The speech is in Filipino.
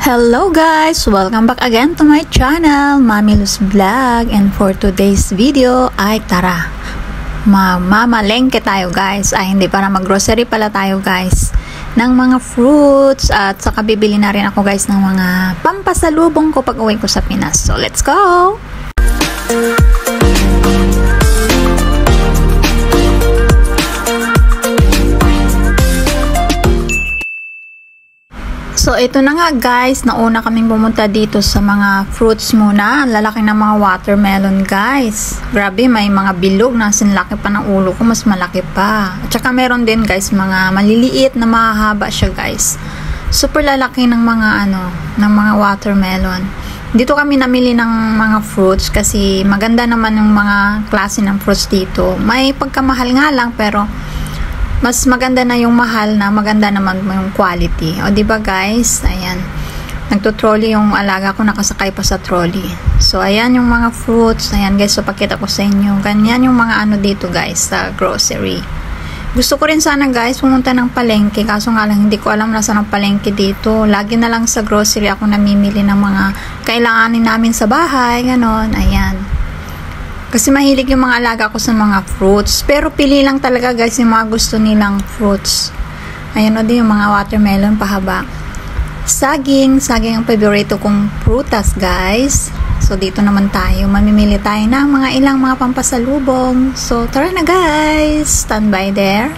Hello guys! Welcome back again to my channel, Mami Luz Vlog. And for today's video ay tara, mamalengke tayo guys. Ay hindi, para mag-grocery pala tayo guys ng mga fruits. At saka bibili na rin ako guys ng mga pampasalubong ko pag uwi ko sa Pinas. So let's go! So, ito na nga guys, nauna kaming pumunta dito sa mga fruits muna. Ang lalaki ng mga watermelon guys. Grabe, may mga bilog na sinlaki pa ng ulo ko, mas malaki pa. At saka meron din guys, mga maliliit na mahahaba siya guys. Super lalaki ng mga ng mga watermelon. Dito kami namili ng mga fruits kasi maganda naman yung mga klase ng fruits dito. May pagkamahal nga lang pero mas maganda na yung mahal na, maganda naman yung quality. O diba guys, ayan, nagtutrolley yung alaga ko, nakasakay pa sa trolley. So ayan yung mga fruits, ayan guys, so pakita ko sa inyo. Ganyan yung mga dito guys sa grocery. Gusto ko rin sana guys pumunta ng palengke, kaso nga lang hindi ko alam nasaan ang palengke dito. Lagi na lang sa grocery ako namimili ng mga kailanganin namin sa bahay, ganon, ayan. Kasi mahilig yung mga alaga ko sa mga fruits. Pero pili lang talaga guys yung mga gusto nilang fruits. Ayan o din yung mga watermelon pahaba. Saging ang paborito kong prutas guys. So dito naman tayo. Mamimili tayo ng mga ilang mga pampasalubong. So tara na guys. Stand by there.